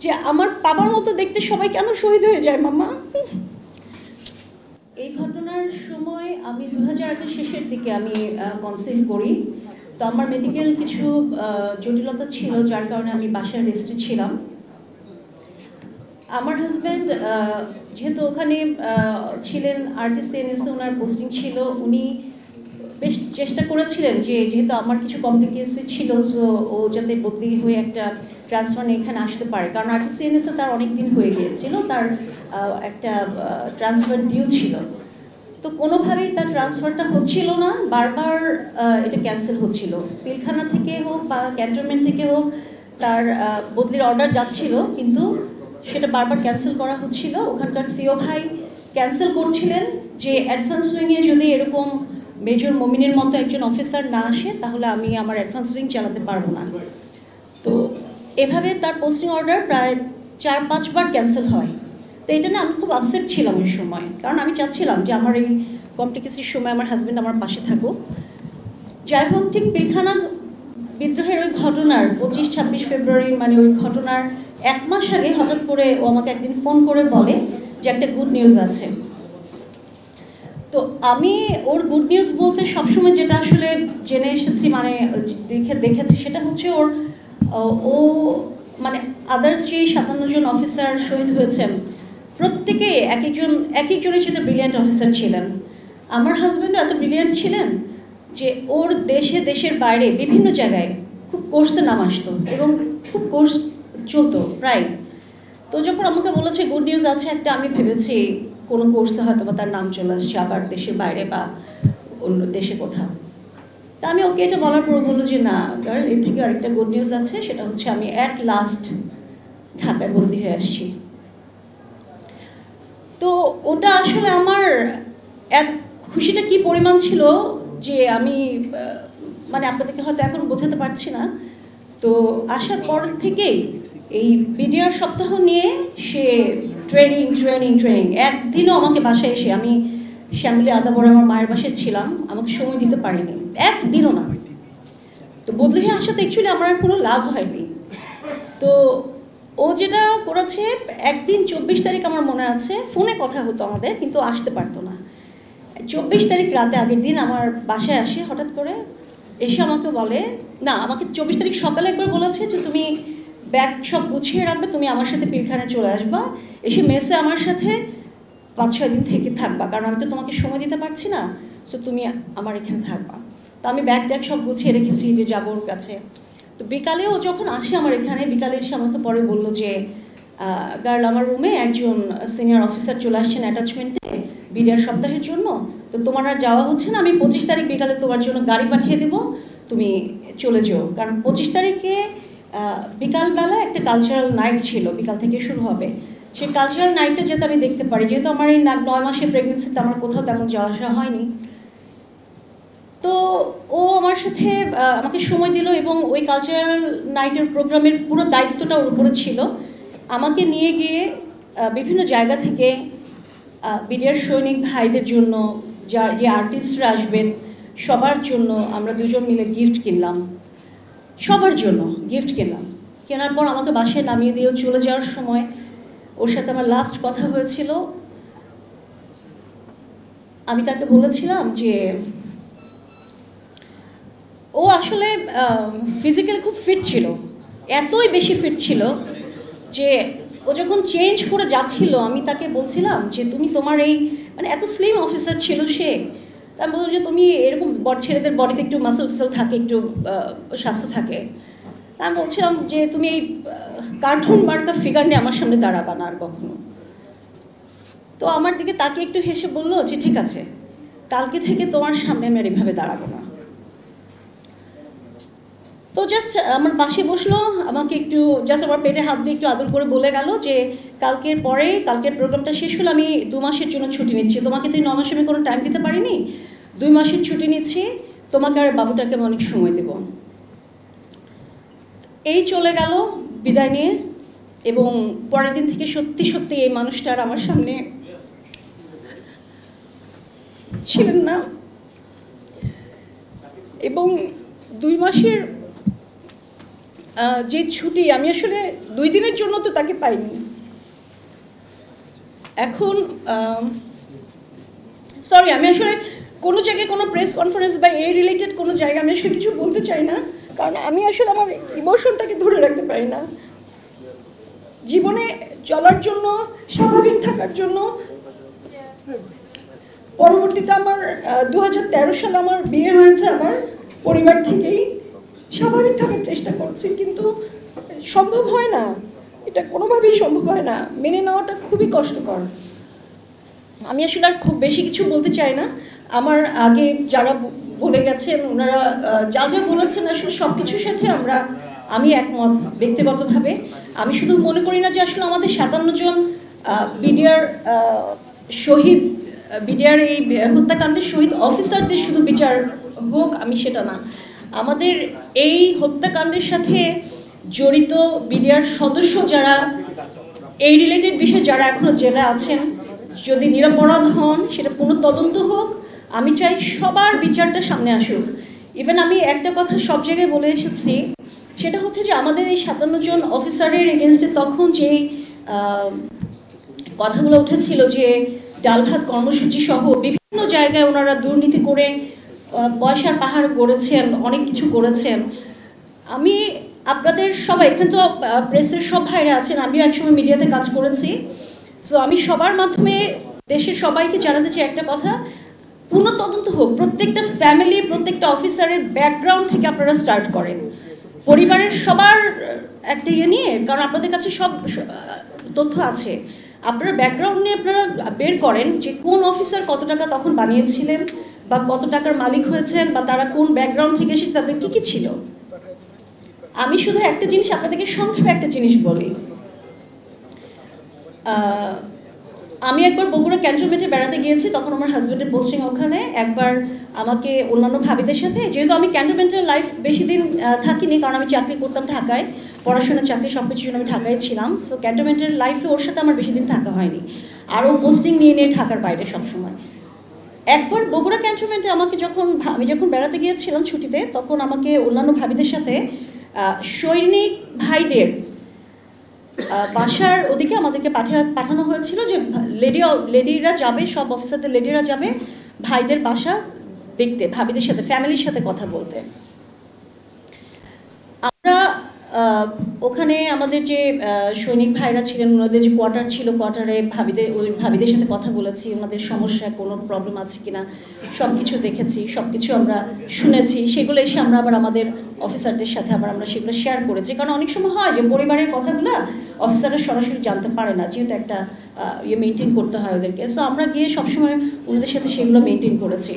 যে আমার বাবার মতো দেখতে সবাই কেন শহীদ হয়ে যায় মামা। এই ঘটনার সময় আমি 2008 শেষের দিকে আমি কনসিভ করি। তো আমার মেডিকেল কিছু জটিলতা ছিল, যার কারণে আমি বাসায় রেস্টে ছিলাম। আমার হাজব্যান্ড যেহেতু ওখানে ছিলেন আরটিসিএনএসে, ওনার পোস্টিং ছিল, উনি বেশ চেষ্টা করেছিলেন যে যেহেতু আমার কিছু কমপ্লিকেশন ছিল, সো ও যাতে বদলি হয়ে একটা ট্রান্সফার নিয়ে এখানে আসতে পারে, কারণ আরটিসিএনএসে তার অনেক দিন হয়ে গিয়েছিল, তার একটা ট্রান্সফার ডিউ ছিল। তো কোনোভাবেই তার ট্রান্সফারটা হচ্ছিল না, বারবার এটা ক্যান্সেল হচ্ছিল। পিলখানা থেকে হোক বা ক্যান্টনমেন্ট থেকে হোক তার বদলির অর্ডার যাচ্ছিল, কিন্তু সেটা বারবার ক্যান্সেল করা হচ্ছিল। ওখানকার সিও ভাই ক্যান্সেল করছিলেন যে অ্যাডভান্স উইংয়ে যদি এরকম মেজর মমিনের মতো একজন অফিসার না আসে তাহলে আমি আমার অ্যাডভান্স উইং চালাতে পারবো না। তো এভাবে তার পোস্টিং অর্ডার প্রায় 4-5 বার ক্যান্সেল হয়। তো এটা না আমি খুব আপসেট ছিলাম ওই সময়, কারণ আমি চাচ্ছিলাম যে আমার এই কমপ্লিকেসির সময় আমার হাজব্যান্ড আমার পাশে থাকুক। যাই হোক, ঠিক পিলখানা বিদ্রোহের ওই ঘটনার 25-26 ফেব্রুয়ারি, মানে ওই ঘটনার 1 মাস আগে হঠাৎ করে ও আমাকে একদিন ফোন করে বলে যে একটা গুড নিউজ আছে। তো আমি ওর গুড নিউজ বলতে সবসময় যেটা আসলে জেনে এসেছি, মানে দেখেছি, সেটা হচ্ছে ও মানে আদার্স যে 57 জন অফিসার শহীদ হয়েছেন প্রত্যেকে এক একজনের সাথে ব্রিলিয়ান্ট অফিসার ছিলেন। আমার হাজব্যান্ডও এত ব্রিলিয়ান্ট ছিলেন যে ওর দেশের বাইরে বিভিন্ন জায়গায় খুব কোর্সে নাম আসতো এবং খুব কোর্স চলতো প্রায়। তো যখন আমাকে বলেছে গুড নিউজ আছে একটা, আমি ভেবেছি কোনো কোর্সে হয়তো বা তার নাম চলে আসছে আবার দেশের বাইরে বা অন্য দেশে কোথাও। তা আমি ওকে এটা বলার পর বললো যে না গার্ল, এর থেকে আরেকটা গুড নিউজ আছে, সেটা হচ্ছে আমি অ্যাট লাস্ট ঢাকায় বন্দী হয়ে আসছি। তো ওটা আসলে আমার এক খুশিটা কি পরিমাণ ছিল যে আমি মানে আপনাদেরকে হয়তো এখন বোঝাতে পারছি না। তো আসার পর থেকেই এই বিডিআর সপ্তাহ নিয়ে সে ট্রেনিং একদিনও আমাকে বাসায় এসে, আমি শ্যামলী আদাবরে আমার মায়ের বাসায় ছিলাম, আমাকে সময় দিতে পারিনি একদিনও না। তো বদলি হয়ে আসাতে অ্যাকচুয়ালি আমার আর কোনো লাভ হয়নি। তো ও যেটা করেছে, একদিন 24 তারিখ আমার মনে আছে, ফোনে কথা হতো আমাদের, কিন্তু আসতে পারতো না। 24 তারিখ রাতে আগের দিন আমার বাসায় আসে হঠাৎ করে, এসে আমাকে বলে, না আমাকে 24 তারিখ সকালে একবার বলেছে যে তুমি ব্যাগ সব গুছিয়ে রাখবে, তুমি আমার সাথে পিলখানায় চলে আসবা, এসে মেসে আমার সাথে 5-6 দিন থেকে থাকবা, কারণ আমি তো তোমাকে সময় দিতে পারছি না, সো তুমি আমার এখানে থাকবা। তো আমি ব্যাগ ট্যাগ সব গুছিয়ে রেখেছি যে যাবো ওর কাছে। তো বিকালেও যখন আসে আমার এখানে, বিকালে এসে আমাকে পরে বললো যে গার্ল, আমার রুমে একজন সিনিয়র অফিসার চলে আসছেন অ্যাটাচমেন্টে বিডিআর সপ্তাহের জন্য, তো তোমার আর যাওয়া হচ্ছে না, আমি 25 তারিখ বিকালে তোমার জন্য গাড়ি পাঠিয়ে দেবো, তুমি চলে যাও। কারণ 25 তারিখে বিকালবেলা একটা কালচারাল নাইট ছিল, বিকাল থেকে শুরু হবে। সেই কালচারাল নাইটটা যাতে আমি দেখতে পারি, যেহেতু আমার এই 9 মাসের প্রেগনেন্সিতে আমার কোথাও তেমন যাওয়া আসা হয়নি। তো ও আমার সাথে আমাকে সময় দিল এবং ওই কালচারাল নাইটের প্রোগ্রামের পুরো দায়িত্বটা ওর উপরে ছিল। আমাকে নিয়ে গিয়ে বিভিন্ন জায়গা থেকে বিডিআর সৈনিক ভাইদের জন্য, যে আর্টিস্টরা আসবেন সবার জন্য আমরা দুজন মিলে গিফট কিনলাম, সবার জন্য গিফট কিনলাম। কেনার পর আমাকে বাসায় নামিয়ে দিয়েও চলে যাওয়ার সময় ওর সাথে আমার লাস্ট কথা হয়েছিল। আমি তাকে বলেছিলাম যে ও আসলে ফিজিক্যালি খুব ফিট ছিল, এতই বেশি ফিট ছিল যে ও যখন চেঞ্জ করে যাচ্ছিল আমি তাকে বলছিলাম যে তুমি তোমার এই, মানে এত স্লিম অফিসার ছিল সে, তা আমি বললাম যে তুমি এরকম ছেলেদের বডিতে একটু মাসেল টাসেল থাকে, একটু স্বাস্থ্য থাকে, তা আমি বলছিলাম যে তুমি এই কার্টুন মার্কা ফিগার নিয়ে আমার সামনে দাঁড়াবা না আর কখনো। তো আমার দিকে তাকে একটু হেসে বললো যে ঠিক আছে, কালকে থেকে তোমার সামনে আমি আর এভাবে দাঁড়াবো না। তো জাস্ট আমার পাশে বসলো, আমাকে একটু জাস্ট আমার পেটে হাত দিয়ে একটু আদর করে বলে গেল যে কালকের প্রোগ্রামটা শেষ হলো, আমি 2 মাসের জন্য ছুটি নিচ্ছি, তোমাকে তো 9 মাসে আমি কোনো টাইম দিতে পারিনি, 2 মাসের ছুটি নিচ্ছি, তোমাকে আর বাবুটাকে আমি অনেক সময় দেব। এই চলে গেল বিদায় নিয়ে, এবং পরের দিন থেকে সত্যি সত্যি এই মানুষটা আর আমার সামনে ছিলেন না। এবং 2 মাসের যে ছুটি আমি আসলে 2 দিনের জন্য তো তাকে পাইনি। এখন সরি, আমি আসলে কোনো জায়গায় কোনো প্রেস কনফারেন্স বা এই রিলেটেড কোনো জায়গায় আমি আসলে কিছু বলতে চাই না, কারণ আমি আসলে আমার ইমোশনটাকে ধরে রাখতে পারি না। জীবনে চলার জন্য, স্বাভাবিক থাকার জন্য পরবর্তীতে আমার 2013 সালে আমার বিয়ে হয়েছে আমার পরিবার থেকেই। স্বাভাবিক থাকার চেষ্টা করছি, কিন্তু সম্ভব হয় না, এটা কোনোভাবেই সম্ভব হয় না। মেনে নেওয়াটা খুবই কষ্টকর। আমি আসলে আর খুব বেশি কিছু বলতে চাই না। আমার আগে যারা বলে গেছেন ওনারা যা যা বলেছেন আসলে সব কিছুর সাথে আমি একমত ব্যক্তিগতভাবে। আমি শুধু মনে করি না যে আসলে আমাদের 57 জন বিডিআর শহীদ, বিডিআর এই হত্যাকাণ্ডের শহীদ অফিসারদের শুধু বিচার হোক, আমি সেটা না। আমাদের এই হত্যাকাণ্ডের সাথে জড়িত বিডিআর সদস্য যারা, এই রিলেটেড বিষয়ে যারা এখনো জেলে আছেন, যদি নিরপরাধ হন সেটা পুনঃতদন্ত হোক। আমি চাই সবার বিচারটা সামনে আসুক। ইভেন আমি একটা কথা সব জায়গায় বলে এসেছি, সেটা হচ্ছে যে আমাদের এই 57 জন অফিসারের এগেনস্টে তখন যেই কথাগুলো উঠেছিল যে ডাল ভাত কর্মসূচি সহ বিভিন্ন জায়গায় ওনারা দুর্নীতি করে পয়সার পাহাড় গড়েছেন, অনেক কিছু করেছেন। আমি আপনাদের সবাই, এখানে তো প্রেসের সব ভাইরা আছেন, আমিও একসময় মিডিয়াতে কাজ করেছি। সো আমি সবার মাধ্যমে দেশের সবাইকে জানাতে চাই একটা কথা, পুনঃতদন্ত হোক। প্রত্যেকটা ফ্যামিলি, প্রত্যেকটা অফিসারের ব্যাকগ্রাউন্ড থেকে আপনারা স্টার্ট করেন, পরিবারের সবার একটা নিয়ে, কারণ আপনাদের কাছে সব তথ্য আছে। আপনার ব্যাকগ্রাউন্ড নিয়ে আপনারা বের করেন যে কোন অফিসার কত টাকা তখন বানিয়েছিলেন, বা কত টাকার মালিক হয়েছেন, বা তারা কোন ব্যাকগ্রাউন্ড থেকে এসেছে, তাদের কী কী ছিল। আমি শুধু একটা জিনিস আপনাদেরকে সংক্ষেপে একটা জিনিস বলি। আমি একবার বগুড়া ক্যান্টনমেন্টে বেড়াতে গিয়েছি, তখন আমার হাজব্যান্ডের পোস্টিং ওখানে। একবার আমাকে অন্যান্য ভাবিদের সাথে, যেহেতু আমি ক্যান্টনমেন্টের লাইফ বেশি দিন থাকিনি, কারণ আমি চাকরি করতাম ঢাকায়, পড়াশোনা চাকরি সব কিছুর জন্য আমি ঢাকায় ছিলাম। সো ক্যান্টনমেন্টের লাইফে ওর সাথে আমার বেশি দিন থাকা হয়নি, আর ও পোস্টিং নিয়ে ঢাকার বাইরে সবসময়। একবার বগুড়া ক্যান্টনমেন্টে আমি যখন বেড়াতে গিয়েছিলাম ছুটিতে, তখন আমাকে অন্যান্য ভাবিদের সাথে সৈনিক ভাইদের বাসার ওদিকে আমাদেরকে পাঠানো হয়েছিল যে লেডিরা যাবে, সব অফিসারদের লেডিরা যাবে ভাইদের বাসা দেখতে, ভাবিদের সাথে, ফ্যামিলির সাথে কথা বলতে। আমরা ওখানে আমাদের যে সৈনিক ভাইরা ছিলেন, ওনাদের যে কোয়ার্টার ছিল, কোয়ার্টারে ভাবিদের সাথে কথা বলেছি, ওনাদের সমস্যা কোনো প্রবলেম আছে কিনা সব কিছু দেখেছি, সব কিছু আমরা শুনেছি। সেগুলো এসে আমরা আবার আমাদের অফিসারদের সাথে আমরা সেগুলো শেয়ার করেছি, কারণ অনেক সময় হয় যে পরিবারের কথাগুলো অফিসাররা সরাসরি জানতে পারে না, যেহেতু একটা মেনটেন করতে হয় ওদেরকে। সো আমরা গিয়ে সবসময় ওনাদের সাথে সেগুলো মেনটেন করেছি।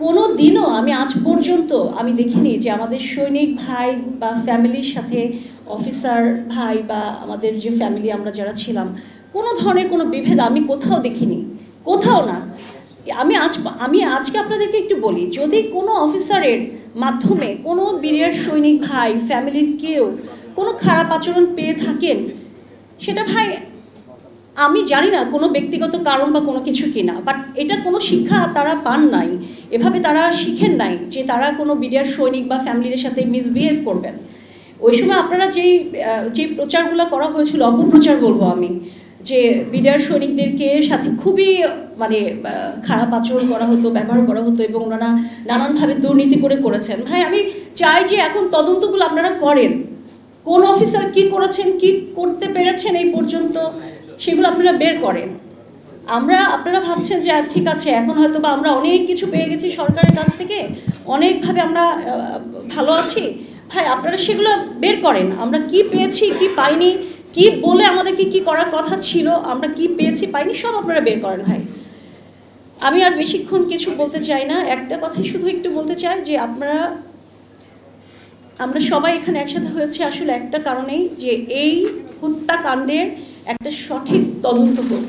কোনো দিনও আমি আজ পর্যন্ত আমি দেখিনি যে আমাদের সৈনিক ভাই বা ফ্যামিলির সাথে অফিসার ভাই বা আমাদের যে ফ্যামিলি আমরা যারা ছিলাম, কোনো ধরনের কোনো বিভেদ আমি কোথাও দেখিনি, কোথাও না। আমি আজকে আপনাদেরকে একটু বলি, যদি কোনো অফিসারের মাধ্যমে কোনো বিডিআর সৈনিক ভাই ফ্যামিলির কেউ কোনো খারাপ আচরণ পেয়ে থাকেন, সেটা ভাই আমি জানি না কোনো ব্যক্তিগত কারণ বা কোনো কিছু কিনা, বাট এটা কোনো শিক্ষা তারা পান নাই, এভাবে তারা শিখেন নাই যে তারা কোনো বিডিআর সৈনিক বা ফ্যামিলিদের সাথে মিসবিহেভ করবেন। ওই সময় আপনারা যেই প্রচারগুলো করা হয়েছিল, অপপ্রচার বলবো আমি, যে বিডিআর সৈনিকদেরকে সাথে খুবই খারাপ আচরণ করা হতো, ব্যবহার করা হতো, এবং ওনারা নানানভাবে দুর্নীতি করেছেন। ভাই আমি চাই যে এখন তদন্তগুলো আপনারা করেন, কোন অফিসার কি করেছেন, কি করতে পেরেছেন এই পর্যন্ত, সেগুলো আপনারা বের করেন। আপনারা ভাবছেন যে ঠিক আছে এখন হয়তো বা আমরা অনেক কিছু পেয়ে গেছি সরকারের কাছ থেকে, অনেকভাবে আমরা ভালো আছি। ভাই আপনারা সেগুলো বের করেন, আমরা কি পেয়েছি কি পাইনি, কি বলে আমাদেরকে কি করার কথা ছিল, আমরা কি পেয়েছি পাইনি, সব আপনারা বের করেন। ভাই আমি আর বেশিক্ষণ কিছু বলতে চাই না, একটা কথাই শুধু একটু বলতে চাই যে আমরা সবাই এখানে একসাথে হয়েছে আসলে একটা কারণেই, যে এই হত্যাকাণ্ডের একটা সঠিক তদন্ত হোক,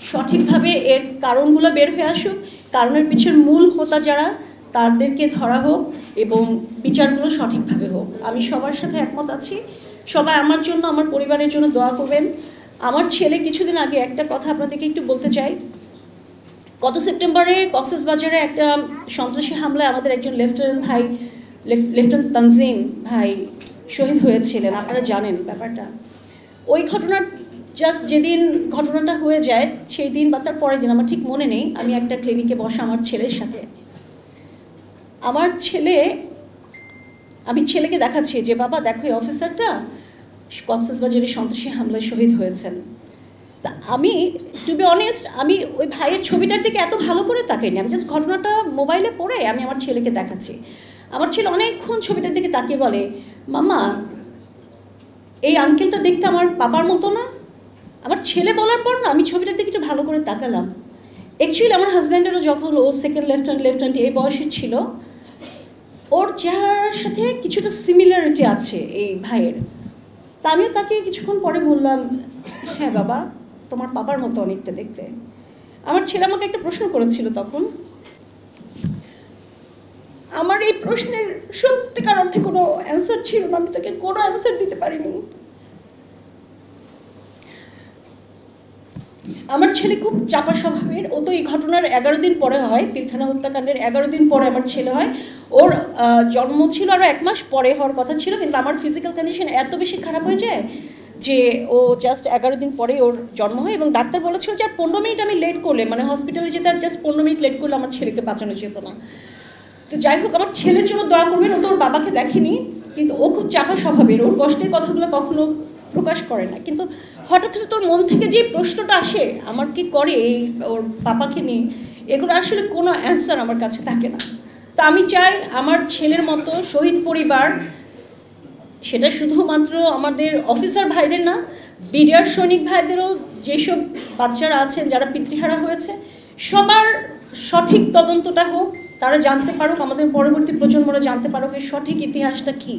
সঠিকভাবে এর কারণগুলো বের হয়ে আসুক, কারণের পিছনে মূল হোতা যারা তাদেরকে ধরা হোক, এবং বিচারগুলো সঠিকভাবে হোক। আমি সবার সাথে একমত আছি। সবাই আমার জন্য, আমার পরিবারের জন্য দোয়া করবেন। আমার ছেলে কিছুদিন আগে একটা কথা আপনাদেরকে একটু বলতে চাই। গত সেপ্টেম্বরে কক্সবাজারে একটা সন্ত্রাসী হামলায় আমাদের একজন লেফটেন্যান্ট তানজিম ভাই শহীদ হয়েছিলেন, আপনারা জানেন ব্যাপারটা। ওই ঘটনার জাস্ট যেদিন ঘটনাটা হয়ে যায় সেই দিন বা তার পরের দিন, আমার ঠিক মনে নেই, আমি একটা ক্লিনিকে বসা আমার ছেলের সাথে। আমি ছেলেকে দেখাচ্ছি যে বাবা দেখো এই অফিসারটা কক্সবাজারের সন্ত্রাসী হামলায় শহীদ হয়েছেন। তা আমি টু বি অনেস্ট, আমি ওই ভাইয়ের ছবিটার দিকে এত ভালো করে তাকাইনি, আমি জাস্ট ঘটনাটা মোবাইলে পড়ে আমি আমার ছেলেকে দেখাচ্ছি। আমার ছেলে অনেকক্ষণ ছবিটার দিকে তাকিয়ে বলে, মাম্মা এই আঙ্কেলটা দেখতে আমার পাপার মতো না? আমার ছেলে বলার পর না আমি ছবিটার দিকে একটু ভালো করে তাকালাম। অ্যাকচুয়ালি আমার হাজব্যান্ডেরও যখন ও সেকেন্ড লেফটেন্যান্ট এই বয়সের ছিল, ওর চেহারার সাথে কিছুটা সিমিলারিটি আছে এই ভাইয়ের। তা আমিও তাকে কিছুক্ষণ পরে বললাম, হ্যাঁ বাবা তোমার পাপার মতো অনেকটা দেখতে। আমার ছেলে আমাকে একটা প্রশ্ন করেছিল তখন, আমার এই প্রশ্নের সত্যিকার অর্থে কোনো অ্যান্সার ছিল না, আমি তাকে কোনো অ্যান্সার দিতে পারিনি। আমার ছেলে খুব চাপা স্বভাবের, ও তো এই ঘটনার 11 দিন পরে হয়, পিলখানা হত্যাকাণ্ডের 11 দিন পরে আমার ছেলে হয়। ওর জন্ম ছিল আরও 1 মাস পরে হওয়ার কথা ছিল, কিন্তু আমার ফিজিক্যাল কন্ডিশন এত বেশি খারাপ হয়ে যায় যে ও জাস্ট 11 দিন পরে ওর জন্ম হয়। এবং ডাক্তার বলেছিল যে আর 15 মিনিট আমি লেট করলে, মানে হসপিটালে যেতে আর জাস্ট 15 মিনিট লেট করলে আমার ছেলেকে বাঁচানো যেত না। তো যাই হোক, আমার ছেলের জন্য দোয়া করবেন। ও তো ওর বাবাকে দেখেনি, কিন্তু ও খুব চাপা স্বভাবের, ওর কষ্টের কথাগুলো কখনো প্রকাশ করে না। কিন্তু হঠাৎ করে তোর মন থেকে যে প্রশ্নটা আসে আমার কি করে এই ওর পাপাকে নিয়ে, এগুলো আসলে কোনো অ্যান্সার আমার কাছে থাকে না। তা আমি চাই আমার ছেলের মতো শহীদ পরিবার, সেটা শুধুমাত্র আমাদের অফিসার ভাইদের না, বিডিআর সৈনিক ভাইদেরও, যেসব বাচ্চারা আছেন যারা পিতৃহারা হয়েছে, সবার সঠিক তদন্তটা হোক, তারা জানতে পারুক, আমাদের পরবর্তী প্রজন্মরা জানতে পারুক এর সঠিক ইতিহাসটা কী।